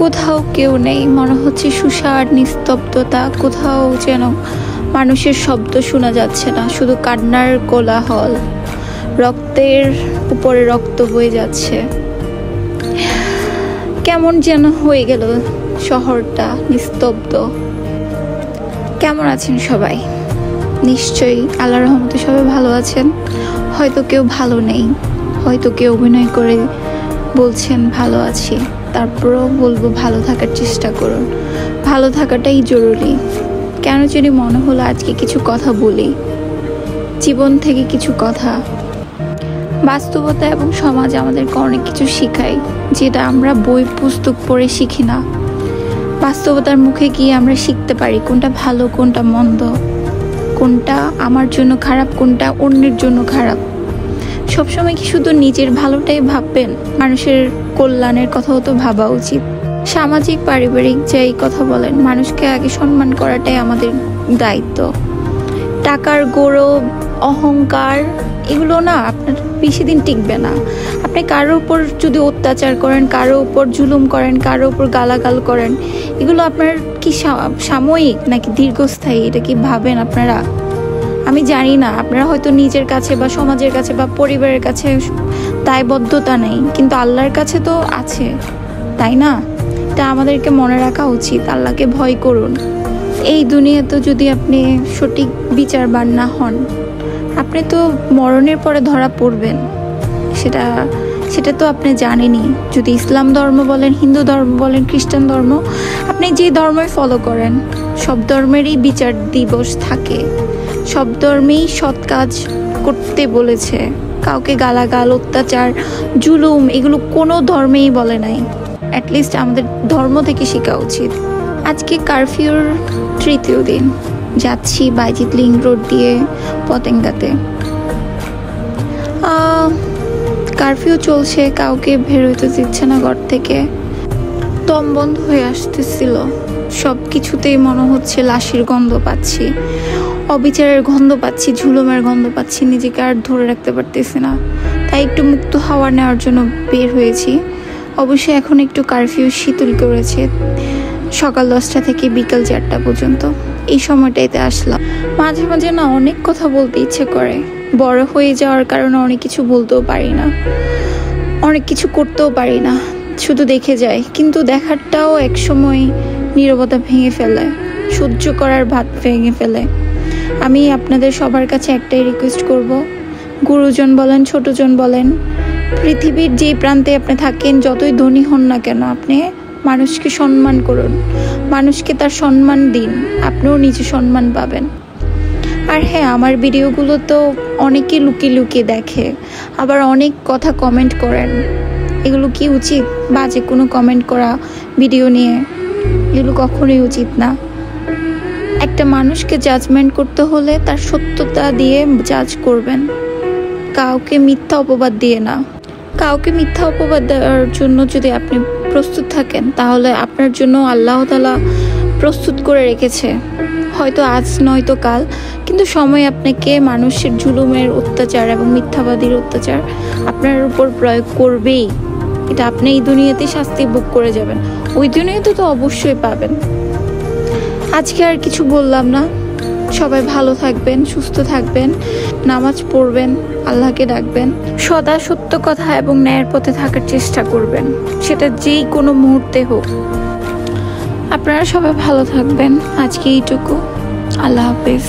কোথাও কেউ নেই, মনে হচ্ছে সুষার নিস্তব্ধতা। কোথাও যেন মানুষের শব্দ শোনা যাচ্ছে না, শুধু কান্নার কোলাহল। রক্তের উপরে রক্ত বয়ে যাচ্ছে। কেমন যেন হয়ে গেল শহরটা, নিস্তব্ধ। কেমন আছেন সবাই? নিশ্চয়ই আল্লাহর রহমতে সবাই ভালো আছেন। হয়তো কেউ ভালো নেই, হয়তো কেউ অভিনয় করে বলছেন ভালো আছি। তারপরেও বলবো ভালো থাকার চেষ্টা করুন, ভালো থাকাটাই জরুরি। কেন জানি মনে হলো আজকে কিছু কথা বলি, জীবন থেকে কিছু কথা। বাস্তবতা এবং সমাজ আমাদেরকে অনেক কিছু শেখায়, যেটা আমরা বই পুস্তক পড়ে শিখি না। বাস্তবতার মুখে গিয়ে আমরা শিখতে পারি কোনটা ভালো, কোনটা মন্দ, কোনটা আমার জন্য খারাপ, কোনটা অন্যের জন্য খারাপ। সবসময় কি শুধু নিজের ভালোটাই ভাববেন? মানুষের কল্যাণের কথাও তো ভাবা উচিত। সামাজিক পারিবারিক যাই কথা বলেন, মানুষকে আগে সম্মান করাটাই আমাদের দায়িত্ব। টাকার গৌরব, অহংকার, এগুলো না আপনার বেশি দিন টিকবে না। আপনি কারোর উপর যদি অত্যাচার করেন, কারোর উপর জুলুম করেন, কারোর উপর গালাগাল করেন, এগুলো আপনার কি সাময়িক নাকি দীর্ঘস্থায়ী? এটা কি ভাবেন আপনারা? আমি জানি না, আপনারা হয়তো নিজের কাছে বা সমাজের কাছে বা পরিবারের কাছে দায়বদ্ধতা নেই, কিন্তু আল্লাহর কাছে তো আছে, তাই না? এটা আমাদেরকে মনে রাখা উচিত। আল্লাহকে ভয় করুন। এই দুনিয়াতে যদি আপনি সঠিক বিচারবান না হন, আপনি তো মরণের পরে ধরা পড়বেন। সেটা তো আপনি জানেনই। যদি ইসলাম ধর্ম বলেন, হিন্দু ধর্ম বলেন, খ্রিস্টান ধর্ম, আপনি যে ধর্মই ফলো করেন, সব ধর্মেরই বিচার দিবস থাকে। সব ধর্মেই সৎ কাজ করতে বলেছে। কাউকে গালাগাল, অত্যাচার, জুলুম এগুলো কোনো ধর্মেই বলে নাই। অ্যাটলিস্ট আমাদের ধর্ম থেকে শেখা উচিত। আজকে কারফিউর 3য় দিন, যাচ্ছি বাইজিৎ লিংক রোড দিয়ে পতেঙ্গাতে। কারফিউ চলছে, কাউকে বের হইতে দিচ্ছে না ঘর থেকে। দম বন্ধ হয়ে আসতেছিল। সব কিছুতেই মনে হচ্ছে লাশের গন্ধ পাচ্ছি, অবিচারের গন্ধ পাচ্ছি, ঝুলুমের গন্ধ পাচ্ছি। নিজেকে আর ধরে রাখতে পারতেছি না, তাই একটু মুক্ত হাওয়া নেওয়ার জন্য বের হয়েছি। অবশ্যই এখন একটু কারফিউ শিথিল করেছে, সকাল 10টা থেকে বিকাল 4টা পর্যন্ত। এই সময়টাইতে আসলাম। মাঝে মাঝে না অনেক কথা বলতে ইচ্ছে করে। বড় হয়ে যাওয়ার কারণে অনেক কিছু বলতেও পারি না, অনেক কিছু করতেও পারি না, শুধু দেখে যাই। কিন্তু দেখারটাও এক সময় নীরবতা ভেঙে ফেলে, সহ্য করার ভাত ভেঙে ফেলে। আমি আপনাদের সবার কাছে একটাই রিকোয়েস্ট করব, গুরুজন বলেন, ছোটজন বলেন, পৃথিবীর যেই প্রান্তে আপনি থাকেন, যতই ধনী হন না কেন, আপনি মানুষকে সম্মান করুন, মানুষকে তার সম্মান দিন, আপনিও নিজে সম্মান পাবেন। আর হ্যাঁ, আমার ভিডিওগুলো তো অনেকে লুকিয়ে লুকিয়ে দেখে, আবার অনেক কথা কমেন্ট করেন। এগুলো কি উচিত? বাজে কোনো কমেন্ট করা ভিডিও নিয়ে, এগুলো কখনোই উচিত না। একটা মানুষকে জাজমেন্ট করতে হলে তার সত্যতা দিয়ে জাজ করবেন, কাউকে মিথ্যা অপবাদ দিয়ে না। কাউকে মিথ্যা অপবাদ দেওয়ার জন্য যদি আপনি প্রস্তুত থাকেন, তাহলে আপনার জন্য আল্লাহ তাআলা প্রস্তুত করে রেখেছে, হয়তো আজ নয়তো কাল, কিন্তু সময় আপনাকে মানুষের জুলুমের অত্যাচার এবং মিথ্যাবাদীর অত্যাচার আপনার উপর প্রয়োগ করবেই। এটা আপনি এই দুনিয়াতে শাস্তি ভোগ করে যাবেন, ওই দুনিয়াতে তো অবশ্যই পাবেন। আজকে আর কিছু বললাম না। সবাই ভালো থাকবেন, সুস্থ থাকবেন, নামাজ পড়বেন, আল্লাহকে ডাকবেন, সদা সত্য কথা এবং ন্যায়ের পথে থাকার চেষ্টা করবেন, সেটা যেই কোনো মুহূর্তে হোক। আপনারা সবাই ভালো থাকবেন। আজকে এইটুকু। আল্লাহ হাফেজ।